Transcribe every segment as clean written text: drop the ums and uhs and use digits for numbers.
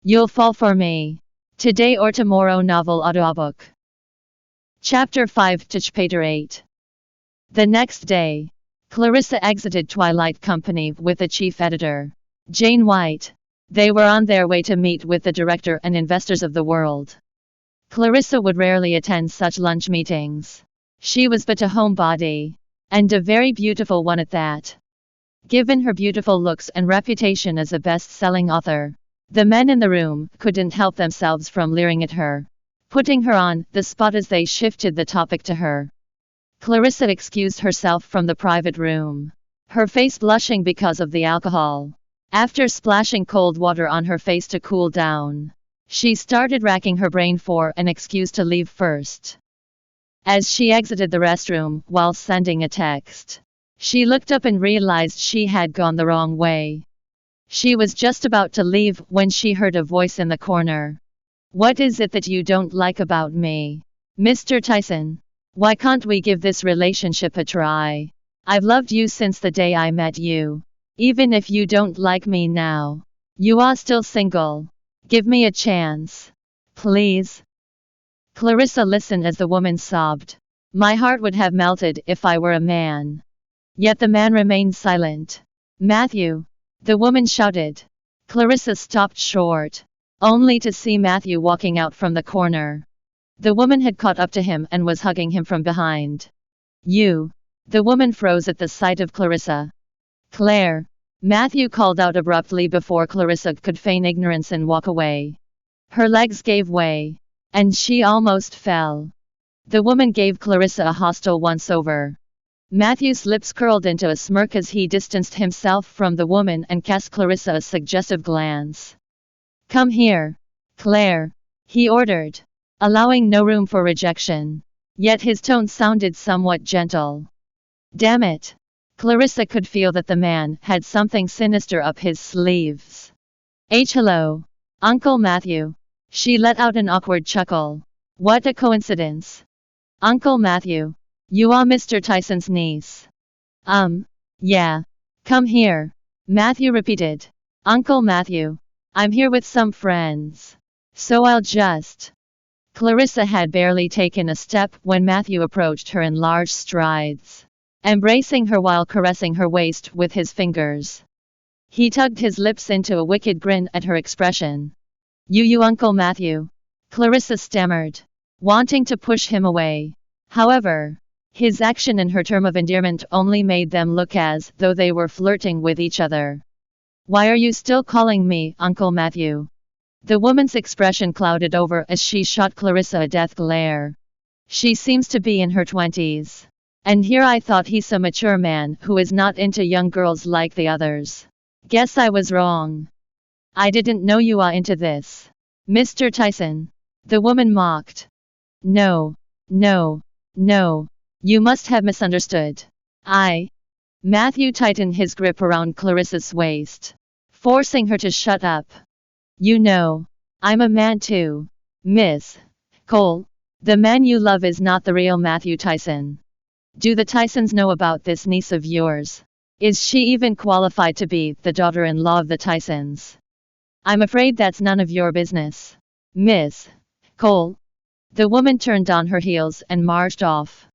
You'll fall for me. Today or tomorrow novel audiobook. Chapter 5 to chpater 8. The next day, Clarissa exited Twilight Company with the chief editor, Jane White. They were on their way to meet with the director and investors of the world. Clarissa would rarely attend such lunch meetings. She was but a homebody, and a very beautiful one at that. Given her beautiful looks and reputation as a best-selling author, the men in the room couldn't help themselves from leering at her, putting her on the spot as they shifted the topic to her. Clarissa excused herself from the private room, her face blushing because of the alcohol. After splashing cold water on her face to cool down, she started racking her brain for an excuse to leave first. As she exited the restroom while sending a text, she looked up and realized she had gone the wrong way. She was just about to leave when she heard a voice in the corner. "What is it that you don't like about me, Mr. Tyson? Why can't we give this relationship a try? I've loved you since the day I met you. Even if you don't like me now, you are still single. Give me a chance, please." Clarissa listened as the woman sobbed. "My heart would have melted if I were a man." Yet the man remained silent. "Matthew!" the woman shouted. Clarissa stopped short, only to see Matthew walking out from the corner. The woman had caught up to him and was hugging him from behind. "You!" The woman froze at the sight of Clarissa. "Claire!" Matthew called out abruptly before Clarissa could feign ignorance and walk away. Her legs gave way, and she almost fell. The woman gave Clarissa a hostile once-over. Matthew's lips curled into a smirk as he distanced himself from the woman and cast Clarissa a suggestive glance. "Come here, Claire," he ordered, allowing no room for rejection. Yet his tone sounded somewhat gentle. Damn it! Clarissa could feel that the man had something sinister up his sleeves. Hello, Uncle Matthew." She let out an awkward chuckle. "What a coincidence. Uncle Matthew, you are Mr. Tyson's niece." Yeah. Come here," Matthew repeated. "Uncle Matthew, I'm here with some friends, so I'll just..." Clarissa had barely taken a step when Matthew approached her in large strides, embracing her while caressing her waist with his fingers. He tugged his lips into a wicked grin at her expression. You Uncle Matthew," Clarissa stammered, wanting to push him away. However, his action and her term of endearment only made them look as though they were flirting with each other. "Why are you still calling me Uncle Matthew?" The woman's expression clouded over as she shot Clarissa a death glare. "She seems to be in her 20s. And here I thought he's a mature man who is not into young girls like the others. Guess I was wrong. I didn't know you are into this, Mr. Tyson," the woman mocked. No, you must have misunderstood. Matthew tightened his grip around Clarissa's waist, forcing her to shut up. "You know, I'm a man too, Miss Cole. The man you love is not the real Matthew Tyson. Do the Tysons know about this niece of yours? Is she even qualified to be the daughter-in-law of the Tysons? I'm afraid that's none of your business, Miss Cole." The woman turned on her heels and marched off.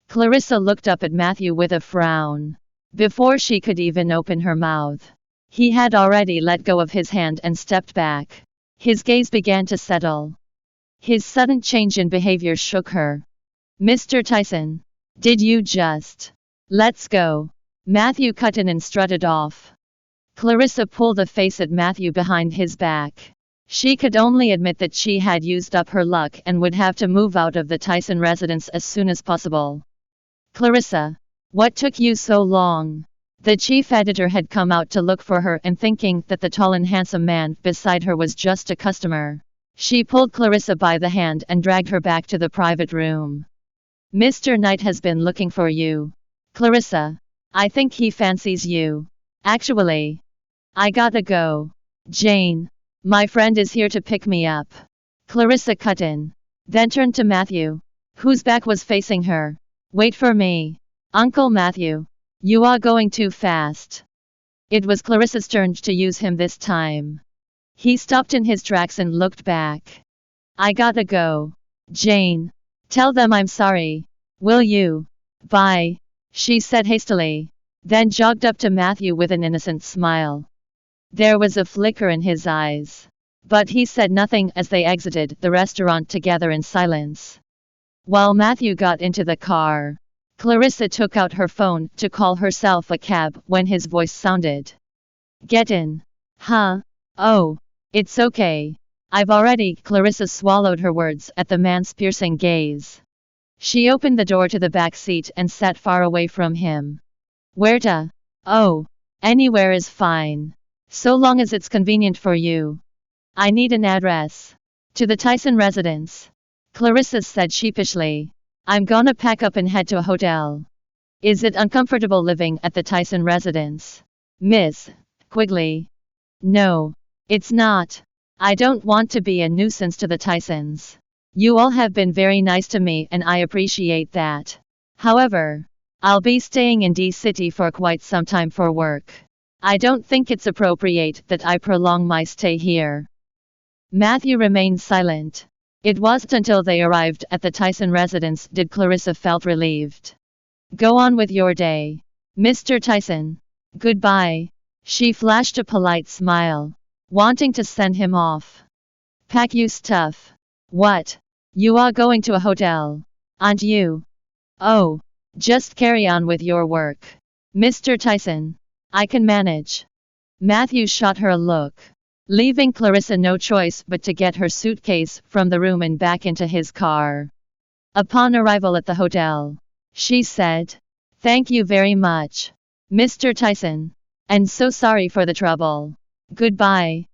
Clarissa looked up at Matthew with a frown. Before she could even open her mouth, he had already let go of his hand and stepped back. His gaze began to settle. His sudden change in behavior shook her. "Mr. Tyson, did you just... Let's go." Matthew cut in and strutted off. Clarissa pulled a face at Matthew behind his back. She could only admit that she had used up her luck and would have to move out of the Tyson residence as soon as possible. "Clarissa, what took you so long?" The chief editor had come out to look for her, and thinking that the tall and handsome man beside her was just a customer, she pulled Clarissa by the hand and dragged her back to the private room. "Mr. Knight has been looking for you, Clarissa. I think he fancies you. Actually, I gotta go. Jane, my friend is here to pick me up," Clarissa cut in, then turned to Matthew, whose back was facing her. "Wait for me, Uncle Matthew. You are going too fast." It was Clarissa's turn to use him this time. He stopped in his tracks and looked back. I gotta go. Jane. Tell them I'm sorry. Will you? Bye, she said hastily, then jogged up to Matthew with an innocent smile. There was a flicker in his eyes, but he said nothing as they exited the restaurant together in silence. While Matthew got into the car, Clarissa took out her phone to call herself a cab when his voice sounded. Get in. Huh? Oh, it's okay. I've already. Clarissa swallowed her words at the man's piercing gaze. She opened the door to the back seat and sat far away from him. Where to? Oh, anywhere is fine. So long as it's convenient for you. I need an address. To the Tyson residence. Clarissa said sheepishly. I'm gonna pack up and head to a hotel. Is it uncomfortable living at the Tyson residence, Miss Quigley? No, it's not. I don't want to be a nuisance to the Tysons. You all have been very nice to me and I appreciate that. However, I'll be staying in D-City for quite some time for work. I don't think it's appropriate that I prolong my stay here. Matthew remained silent. It wasn't until they arrived at the Tyson residence did Clarissa felt relieved. Go on with your day, Mr. Tyson. Goodbye. She flashed a polite smile, wanting to send him off. Pack your stuff. What? You are going to a hotel, aren't you? Oh, just carry on with your work, Mr. Tyson. I can manage. Matthew shot her a look, leaving Clarissa no choice but to get her suitcase from the room and back into his car. Upon arrival at the hotel, she said, Thank you very much, Mr. Tyson. And so sorry for the trouble. Goodbye.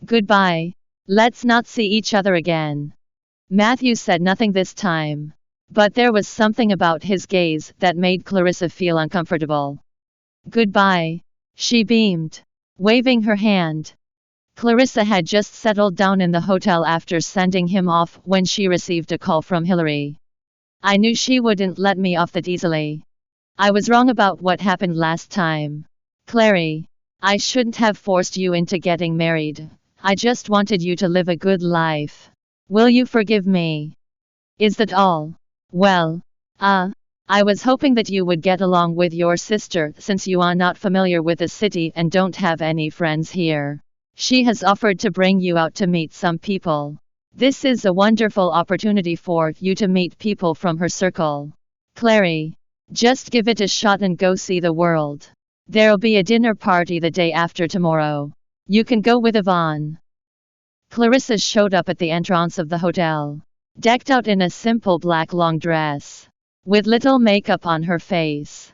Goodbye. Let's not see each other again. Matthew said nothing this time, but there was something about his gaze that made Clarissa feel uncomfortable. Goodbye, she beamed, waving her hand. Clarissa had just settled down in the hotel after sending him off when she received a call from Hillary. I knew she wouldn't let me off that easily. I was wrong about what happened last time. Clary, I shouldn't have forced you into getting married. I just wanted you to live a good life. Will you forgive me? Is that all? Well, I was hoping that you would get along with your sister since you are not familiar with the city and don't have any friends here. She has offered to bring you out to meet some people. This is a wonderful opportunity for you to meet people from her circle. Clary, just give it a shot and go see the world. There'll be a dinner party the day after tomorrow. You can go with Yvonne. Clarissa showed up at the entrance of the hotel, decked out in a simple black long dress, with little makeup on her face.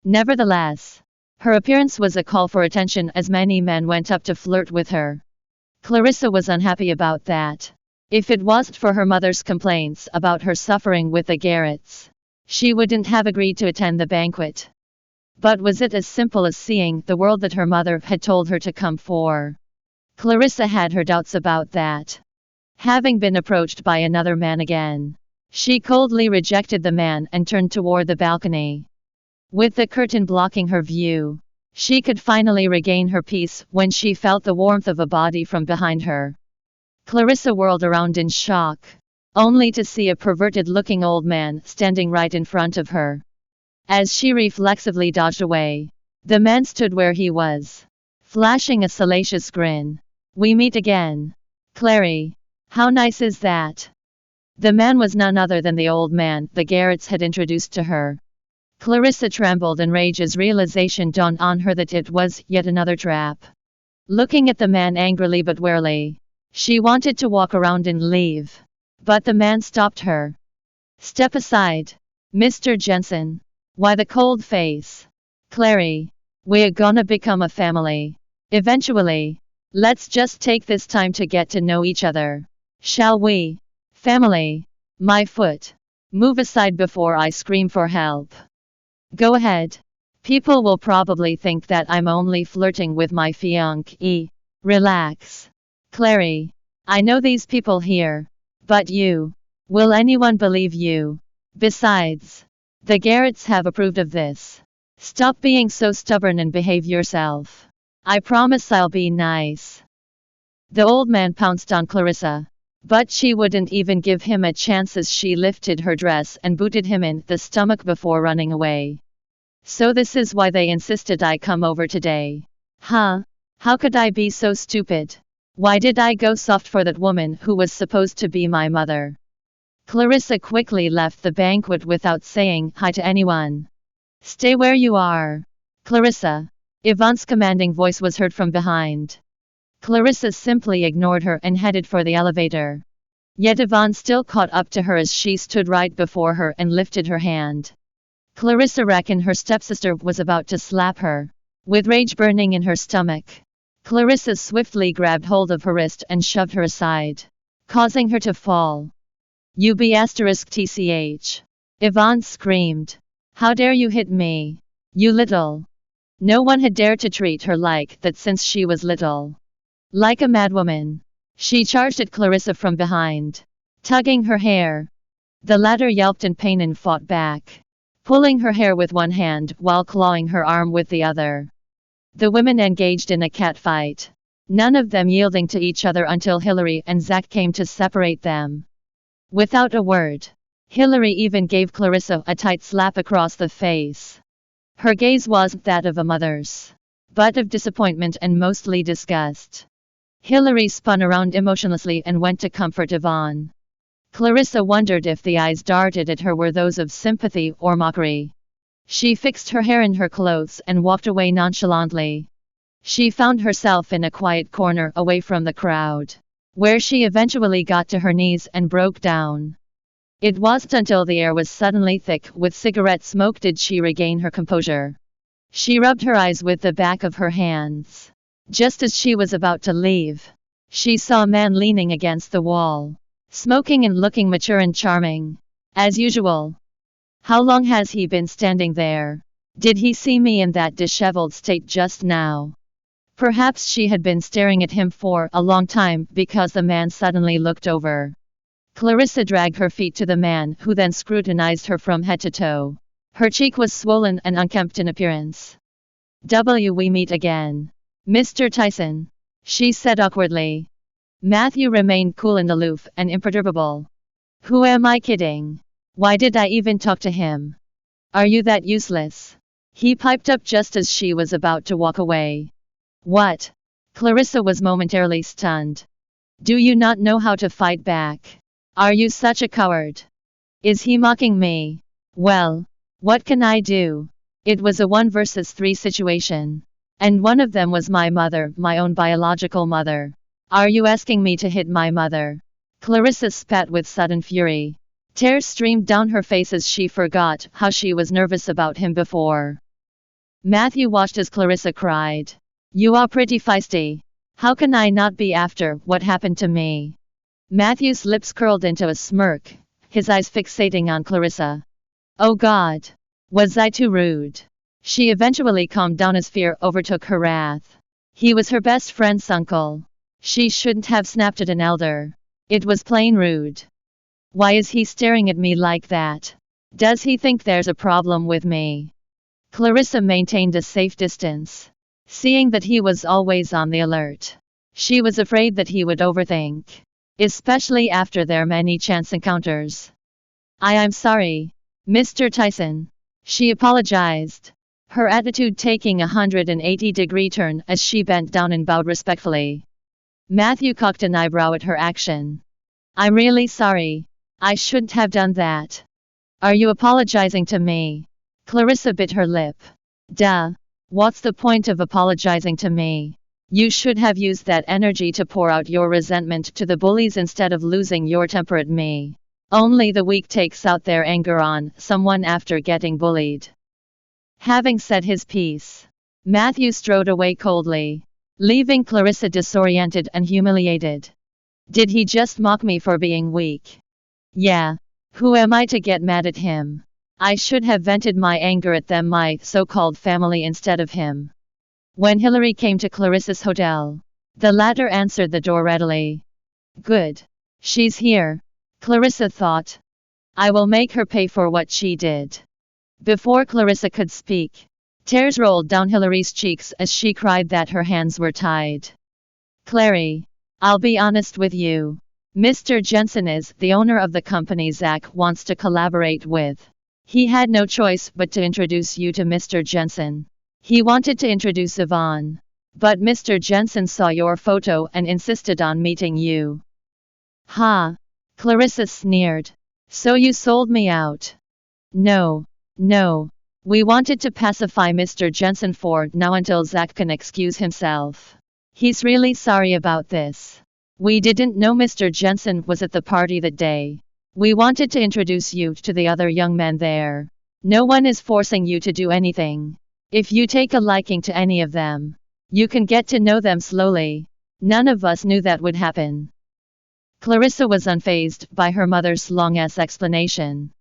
Nevertheless, her appearance was a call for attention as many men went up to flirt with her. Clarissa was unhappy about that. If it wasn't for her mother's complaints about her suffering with the Garretts, she wouldn't have agreed to attend the banquet. But was it as simple as seeing the world that her mother had told her to come for? Clarissa had her doubts about that. Having been approached by another man again, she coldly rejected the man and turned toward the balcony. With the curtain blocking her view, she could finally regain her peace when she felt the warmth of a body from behind her. Clarissa whirled around in shock, only to see a perverted-looking old man standing right in front of her. As she reflexively dodged away, the man stood where he was, flashing a salacious grin. We meet again. Clary, how nice is that? The man was none other than the old man the Garretts had introduced to her. Clarissa trembled in rage as realization dawned on her that it was yet another trap. Looking at the man angrily but warily, she wanted to walk around and leave, but the man stopped her. Step aside, Mr. Jensen. Why the cold face? Clary, we're gonna become a family. Eventually. Let's just take this time to get to know each other. Shall we? Family. My foot. Move aside before I scream for help. Go ahead. People will probably think that I'm only flirting with my fiancé. Relax. Clary, I know these people here. But you. Will anyone believe you? Besides, the Garretts have approved of this. Stop being so stubborn and behave yourself. I promise I'll be nice. The old man pounced on Clarissa. But she wouldn't even give him a chance as she lifted her dress and booted him in the stomach before running away. So this is why they insisted I come over today. Huh? How could I be so stupid? Why did I go soft for that woman who was supposed to be my mother? Clarissa quickly left the banquet without saying hi to anyone. Stay where you are. Clarissa. Yvonne's commanding voice was heard from behind. Clarissa simply ignored her and headed for the elevator. Yet Yvonne still caught up to her as she stood right before her and lifted her hand. Clarissa reckoned her stepsister was about to slap her. With rage burning in her stomach, Clarissa swiftly grabbed hold of her wrist and shoved her aside, causing her to fall. You *tch. Yvonne screamed. How dare you hit me? You little. No one had dared to treat her like that since she was little. Like a madwoman, she charged at Clarissa from behind, tugging her hair. The latter yelped in pain and fought back, pulling her hair with one hand while clawing her arm with the other. The women engaged in a catfight, none of them yielding to each other until Hillary and Zach came to separate them. Without a word, Hillary even gave Clarissa a tight slap across the face. Her gaze wasn't that of a mother's, but of disappointment and mostly disgust. Hillary spun around emotionlessly and went to comfort Yvonne. Clarissa wondered if the eyes darted at her were those of sympathy or mockery. She fixed her hair in her clothes and walked away nonchalantly. She found herself in a quiet corner away from the crowd, where she eventually got to her knees and broke down. It wasn't until the air was suddenly thick with cigarette smoke did she regain her composure. She rubbed her eyes with the back of her hands. Just as she was about to leave, she saw a man leaning against the wall, smoking and looking mature and charming, as usual. How long has he been standing there? Did he see me in that disheveled state just now? Perhaps she had been staring at him for a long time because the man suddenly looked over. Clarissa dragged her feet to the man, who then scrutinized her from head to toe. Her cheek was swollen and unkempt in appearance. We meet again. Mr. Tyson, she said awkwardly. Matthew remained cool and aloof and imperturbable. Who am I kidding? Why did I even talk to him? Are you that useless? He piped up just as she was about to walk away. What? Clarissa was momentarily stunned. Do you not know how to fight back? Are you such a coward? Is he mocking me? Well, what can I do? It was a 1 versus 3 situation. And one of them was my mother, my own biological mother. Are you asking me to hit my mother? Clarissa spat with sudden fury. Tears streamed down her face as she forgot how she was nervous about him before. Matthew watched as Clarissa cried. You are pretty feisty. How can I not be after what happened to me? Matthew's lips curled into a smirk, his eyes fixating on Clarissa. Oh God! Was I too rude? She eventually calmed down as fear overtook her wrath. He was her best friend's uncle. She shouldn't have snapped at an elder. It was plain rude. Why is he staring at me like that? Does he think there's a problem with me? Clarissa maintained a safe distance, seeing that he was always on the alert. She was afraid that he would overthink, especially after their many chance encounters. I'm sorry, Mr. Tyson. She apologized, her attitude taking a 180-degree turn as she bent down and bowed respectfully. Matthew cocked an eyebrow at her action. I'm really sorry. I shouldn't have done that. Are you apologizing to me? Clarissa bit her lip. Duh. What's the point of apologizing to me? You should have used that energy to pour out your resentment to the bullies instead of losing your temper at me. Only the weak takes out their anger on someone after getting bullied. Having said his piece, Matthew strode away coldly, leaving Clarissa disoriented and humiliated. Did he just mock me for being weak? Yeah. Who am I to get mad at him? I should have vented my anger at them, my so-called family, instead of him. When Hillary came to Clarissa's hotel, the latter answered the door readily. Good. She's here, Clarissa thought. I will make her pay for what she did. Before Clarissa could speak, tears rolled down Hillary's cheeks as she cried that her hands were tied. Clary, I'll be honest with you. Mr. Jensen is the owner of the company Zach wants to collaborate with. He had no choice but to introduce you to Mr. Jensen. He wanted to introduce Yvonne. But Mr. Jensen saw your photo and insisted on meeting you. Ha! Clarissa sneered. So you sold me out. No. We wanted to pacify Mr. Jensen for now until Zach can excuse himself. He's really sorry about this. We didn't know Mr. Jensen was at the party that day. We wanted to introduce you to the other young men there. No one is forcing you to do anything. If you take a liking to any of them, you can get to know them slowly. None of us knew that would happen. Clarissa was unfazed by her mother's long-ass explanation.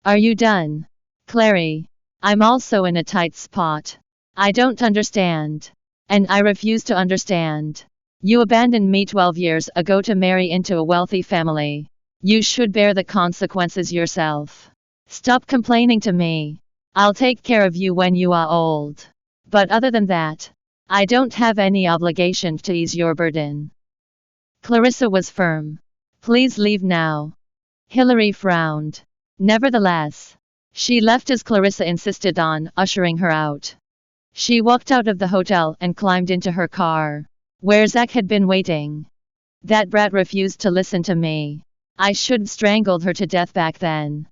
Are you done? Clary, I'm also in a tight spot. I don't understand. And I refuse to understand. You abandoned me 12 years ago to marry into a wealthy family. You should bear the consequences yourself. Stop complaining to me. I'll take care of you when you are old. But other than that, I don't have any obligation to ease your burden. Clarissa was firm. Please leave now. Hilary frowned. Nevertheless, she left as Clarissa insisted on ushering her out. She walked out of the hotel and climbed into her car, where Zach had been waiting. That brat refused to listen to me. I should have strangled her to death back then.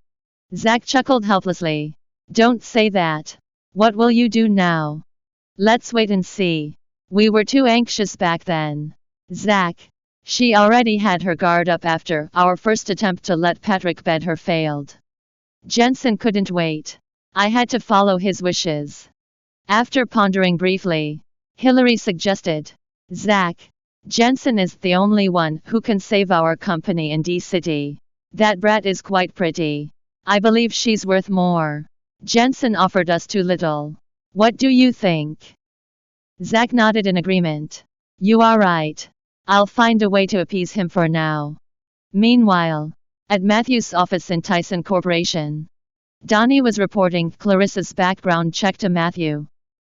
Zach chuckled helplessly. Don't say that. What will you do now? Let's wait and see. We were too anxious back then. Zach. She already had her guard up after our first attempt to let Patrick bed her failed. Jensen couldn't wait. I had to follow his wishes. After pondering briefly, Hilary suggested, Zach, Jensen is the only one who can save our company in D-City. That brat is quite pretty. I believe she's worth more. Jensen offered us too little. What do you think? Zach nodded in agreement. You are right. I'll find a way to appease him for now. Meanwhile, at Matthew's office in Tyson Corporation, Donnie was reporting Clarissa's background check to Matthew.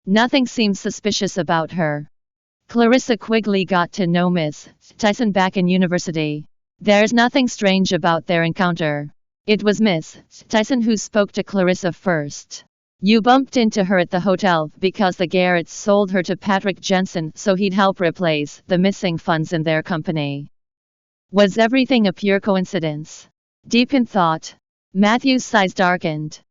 Nothing seemed suspicious about her. Clarissa Quigley got to know Miss Tyson back in university. There's nothing strange about their encounter. It was Miss Tyson who spoke to Clarissa first. You bumped into her at the hotel because the Garretts sold her to Patrick Jensen so he'd help replace the missing funds in their company. Was everything a pure coincidence? Deep in thought, Matthew's eyes darkened.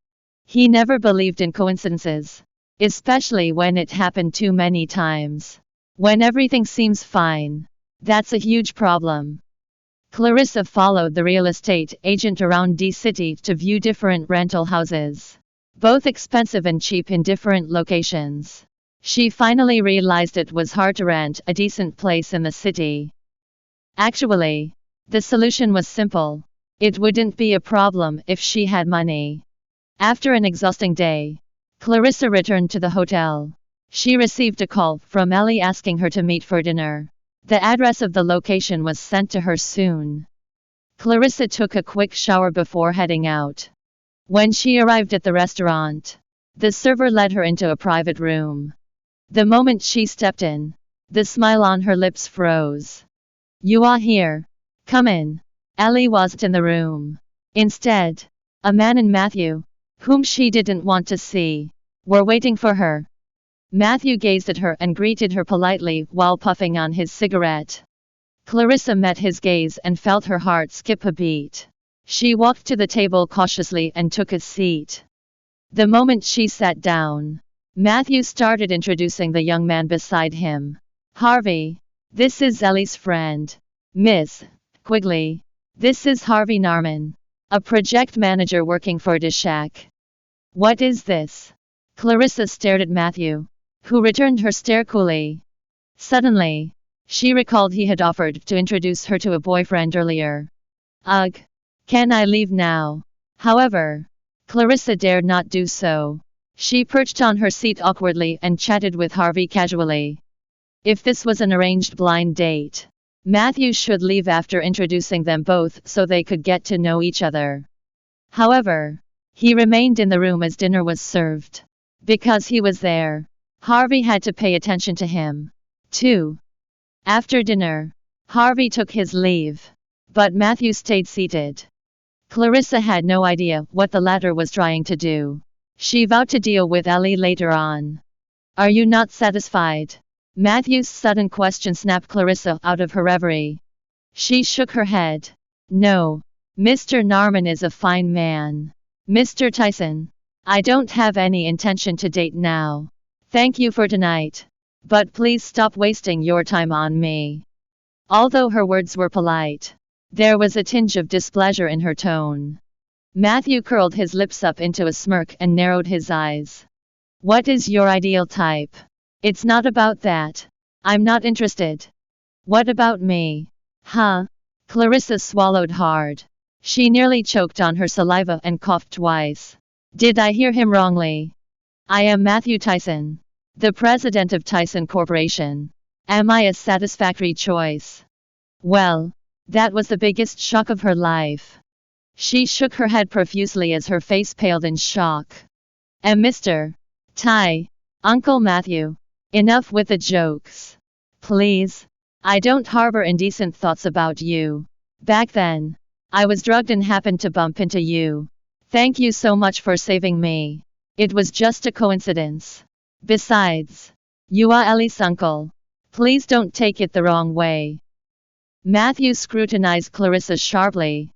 He never believed in coincidences, especially when it happened too many times. When everything seems fine, that's a huge problem. Clarissa followed the real estate agent around D-City to view different rental houses, both expensive and cheap in different locations. She finally realized it was hard to rent a decent place in the city. Actually, the solution was simple. It wouldn't be a problem if she had money. After an exhausting day, Clarissa returned to the hotel. She received a call from Ellie asking her to meet for dinner. The address of the location was sent to her soon. Clarissa took a quick shower before heading out. When she arrived at the restaurant, the server led her into a private room. The moment she stepped in, the smile on her lips froze. You are here. Come in. Ellie wasn't in the room. Instead, a man and Matthew, whom she didn't want to see, were waiting for her. Matthew gazed at her and greeted her politely while puffing on his cigarette. Clarissa met his gaze and felt her heart skip a beat. She walked to the table cautiously and took a seat. The moment she sat down, Matthew started introducing the young man beside him. Harvey, this is Ellie's friend. Miss Quigley, this is Harvey Narman, a project manager working for Dishak. What is this? Clarissa stared at Matthew, who returned her stare coolly. Suddenly, she recalled he had offered to introduce her to a boyfriend earlier. Ugh. Can I leave now? However, Clarissa dared not do so. She perched on her seat awkwardly and chatted with Harvey casually. If this was an arranged blind date, Matthew should leave after introducing them both so they could get to know each other. However, he remained in the room as dinner was served. Because he was there, Harvey had to pay attention to him, too. After dinner, Harvey took his leave. But Matthew stayed seated. Clarissa had no idea what the latter was trying to do. She vowed to deal with Ellie later on. Are you not satisfied? Matthew's sudden question snapped Clarissa out of her reverie. She shook her head. No. Mr. Norman is a fine man. Mr. Tyson, I don't have any intention to date now. Thank you for tonight. But please stop wasting your time on me. Although her words were polite, there was a tinge of displeasure in her tone. Matthew curled his lips up into a smirk and narrowed his eyes. What is your ideal type? It's not about that. I'm not interested. What about me? Huh? Clarissa swallowed hard. She nearly choked on her saliva and coughed twice. Did I hear him wrongly? I am Matthew Tyson, the president of Tyson Corporation. Am I a satisfactory choice? Well, that was the biggest shock of her life. She shook her head profusely as her face paled in shock. Mr. Ty, Uncle Matthew, enough with the jokes. Please. I don't harbor indecent thoughts about you. Back then, I was drugged and happened to bump into you. Thank you so much for saving me. It was just a coincidence. Besides, you are Ellie's uncle. Please don't take it the wrong way. Matthew scrutinized Clarissa sharply.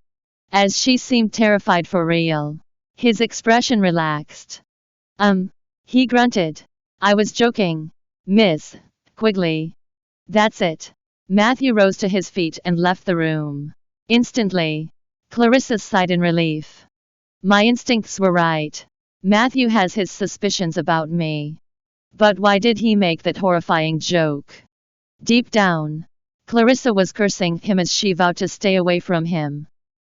As she seemed terrified for real, his expression relaxed. He grunted. I was joking, Miss Quigley. That's it. Matthew rose to his feet and left the room. Instantly, Clarissa sighed in relief. My instincts were right. Matthew has his suspicions about me. But why did he make that horrifying joke? Deep down, Clarissa was cursing him as she vowed to stay away from him.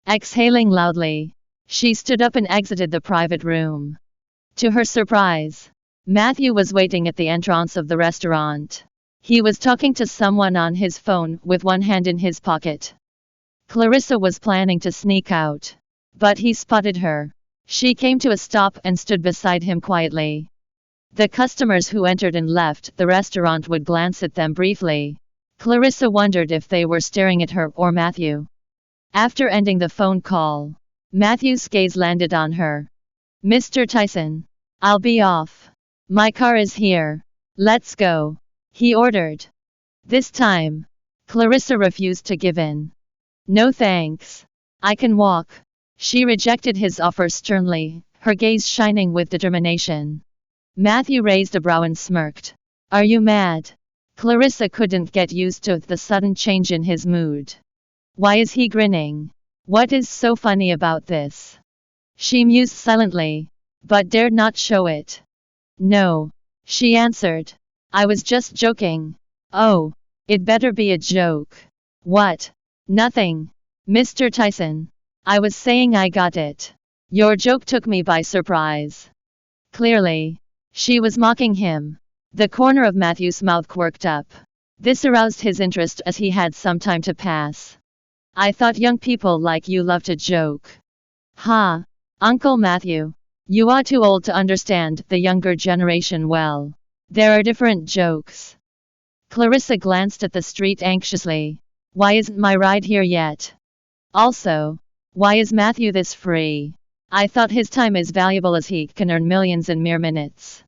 Exhaling loudly, she stood up and exited the private room. To her surprise, Matthew was waiting at the entrance of the restaurant. He was talking to someone on his phone with one hand in his pocket. Clarissa was planning to sneak out, but he spotted her. She came to a stop and stood beside him quietly. The customers who entered and left the restaurant would glance at them briefly. Clarissa wondered if they were staring at her or Matthew. After ending the phone call, Matthew's gaze landed on her. Mr. Tyson, I'll be off. My car is here. Let's go, he ordered. This time, Clarissa refused to give in. No thanks. I can walk. She rejected his offer sternly, her gaze shining with determination. Matthew raised a brow and smirked. Are you mad? Clarissa couldn't get used to the sudden change in his mood. Why is he grinning? What is so funny about this? She mused silently, but dared not show it. No, she answered. I was just joking. Oh, it better be a joke. What? Nothing. Mr. Tyson. I was saying I got it. Your joke took me by surprise. Clearly, she was mocking him. The corner of Matthew's mouth quirked up. This aroused his interest as he had some time to pass. I thought young people like you loved to joke. Ha! Uncle Matthew. You are too old to understand the younger generation well. There are different jokes. Clarissa glanced at the street anxiously. Why isn't my ride here yet? Also, why is Matthew this free? I thought his time is valuable as he can earn millions in mere minutes.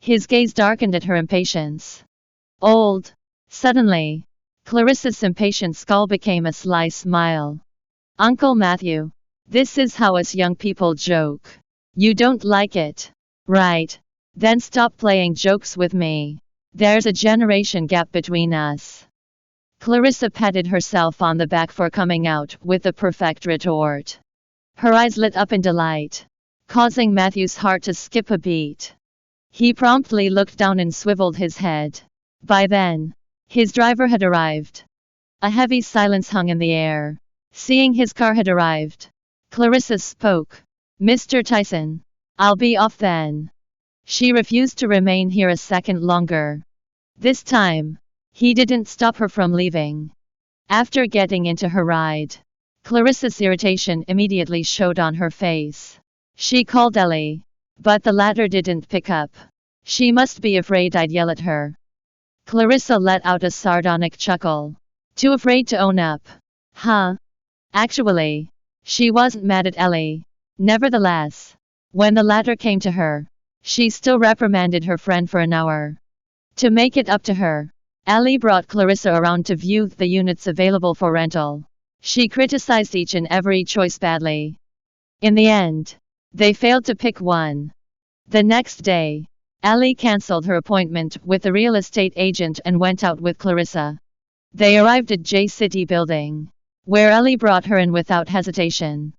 His gaze darkened at her impatience. Old. Suddenly, Clarissa's impatient skull became a sly smile. Uncle Matthew, this is how us young people joke. You don't like it, right? Then stop playing jokes with me. There's a generation gap between us. Clarissa patted herself on the back for coming out with the perfect retort. Her eyes lit up in delight, causing Matthew's heart to skip a beat. He promptly looked down and swiveled his head. By then, his driver had arrived. A heavy silence hung in the air. Seeing his car had arrived, Clarissa spoke. Mr. Tyson, I'll be off then. She refused to remain here a second longer. This time, he didn't stop her from leaving. After getting into her ride, Clarissa's irritation immediately showed on her face. She called Ellie, but the latter didn't pick up. She must be afraid I'd yell at her. Clarissa let out a sardonic chuckle. Too afraid to own up. Huh? Actually, she wasn't mad at Ellie. Nevertheless, when the latter came to her, she still reprimanded her friend for an hour. To make it up to her, Ellie brought Clarissa around to view the units available for rental. She criticized each and every choice badly. In the end, they failed to pick one. The next day, Ellie cancelled her appointment with the real estate agent and went out with Clarissa. They arrived at J City Building, where Ellie brought her in without hesitation.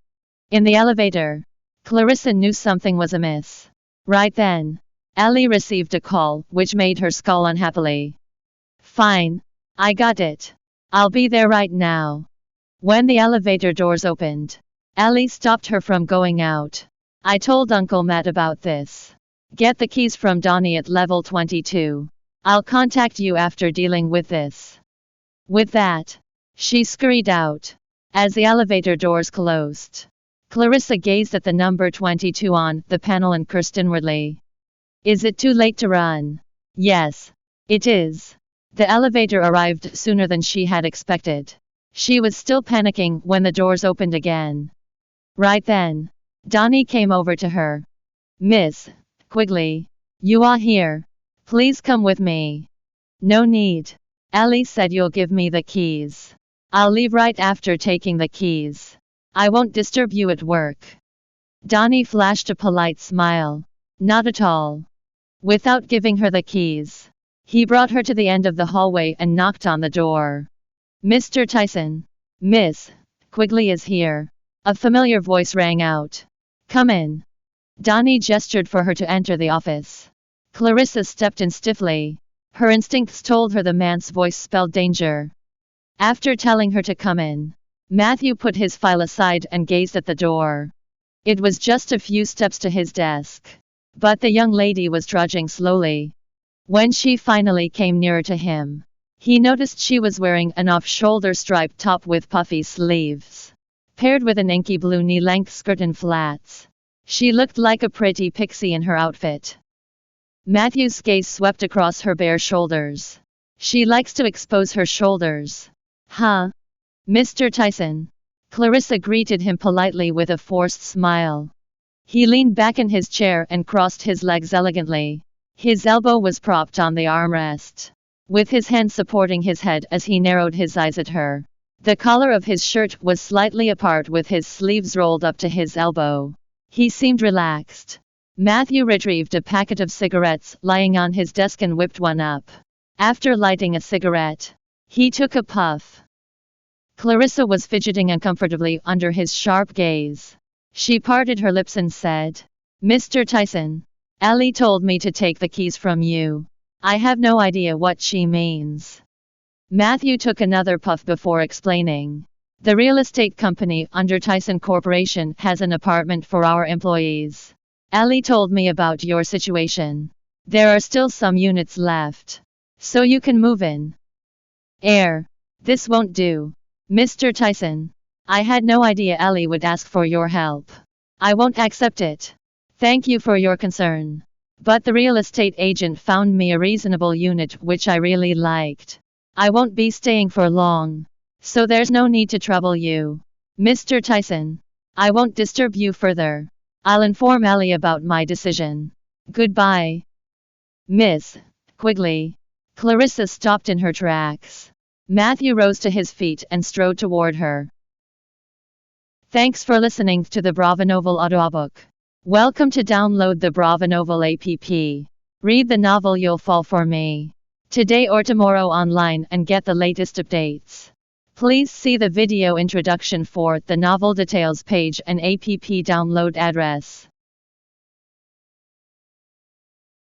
In the elevator, Clarissa knew something was amiss. Right then, Ellie received a call, which made her scowl unhappily. Fine, I got it. I'll be there right now. When the elevator doors opened, Ellie stopped her from going out. I told Uncle Matt about this. Get the keys from Donnie at level 22. I'll contact you after dealing with this. With that, she scurried out. As the elevator doors closed, Clarissa gazed at the number 22 on the panel and cursed inwardly. Is it too late to run? Yes, it is. The elevator arrived sooner than she had expected. She was still panicking when the doors opened again. Right then, Donnie came over to her. Miss Quigley, you are here. Please come with me. No need. Ellie said you'll give me the keys. I'll leave right after taking the keys. I won't disturb you at work. Donnie flashed a polite smile. Not at all. Without giving her the keys, he brought her to the end of the hallway and knocked on the door. Mr. Tyson, Miss Quigley is here. A familiar voice rang out. Come in. Donnie gestured for her to enter the office. Clarissa stepped in stiffly. Her instincts told her the man's voice spelled danger. After telling her to come in, Matthew put his file aside and gazed at the door. It was just a few steps to his desk, but the young lady was trudging slowly. When she finally came nearer to him, he noticed she was wearing an off-shoulder striped top with puffy sleeves, paired with an inky blue knee-length skirt and flats. She looked like a pretty pixie in her outfit. Matthew's gaze swept across her bare shoulders. She likes to expose her shoulders. Huh? Mr. Tyson. Clarissa greeted him politely with a forced smile. He leaned back in his chair and crossed his legs elegantly. His elbow was propped on the armrest, with his hand supporting his head as he narrowed his eyes at her. The collar of his shirt was slightly apart with his sleeves rolled up to his elbow. He seemed relaxed. Matthew retrieved a packet of cigarettes lying on his desk and whipped one up. After lighting a cigarette, he took a puff. Clarissa was fidgeting uncomfortably under his sharp gaze. She parted her lips and said, Mr. Tyson, Ellie told me to take the keys from you. I have no idea what she means. Matthew took another puff before explaining. The real estate company under Tyson Corporation has an apartment for our employees. Ellie told me about your situation. There are still some units left, so you can move in. This won't do. Mr. Tyson, I had no idea Ellie would ask for your help. I won't accept it. Thank you for your concern. But the real estate agent found me a reasonable unit which I really liked. I won't be staying for long, so there's no need to trouble you. Mr. Tyson, I won't disturb you further. I'll inform Ellie about my decision. Goodbye. Miss Quigley. Clarissa stopped in her tracks. Matthew rose to his feet and strode toward her. Thanks for listening to the Bravonovel audiobook. Welcome to download the Bravonovel app. Read the novel You'll Fall For Me today or tomorrow online and get the latest updates. Please see the video introduction for the novel details page and app download address.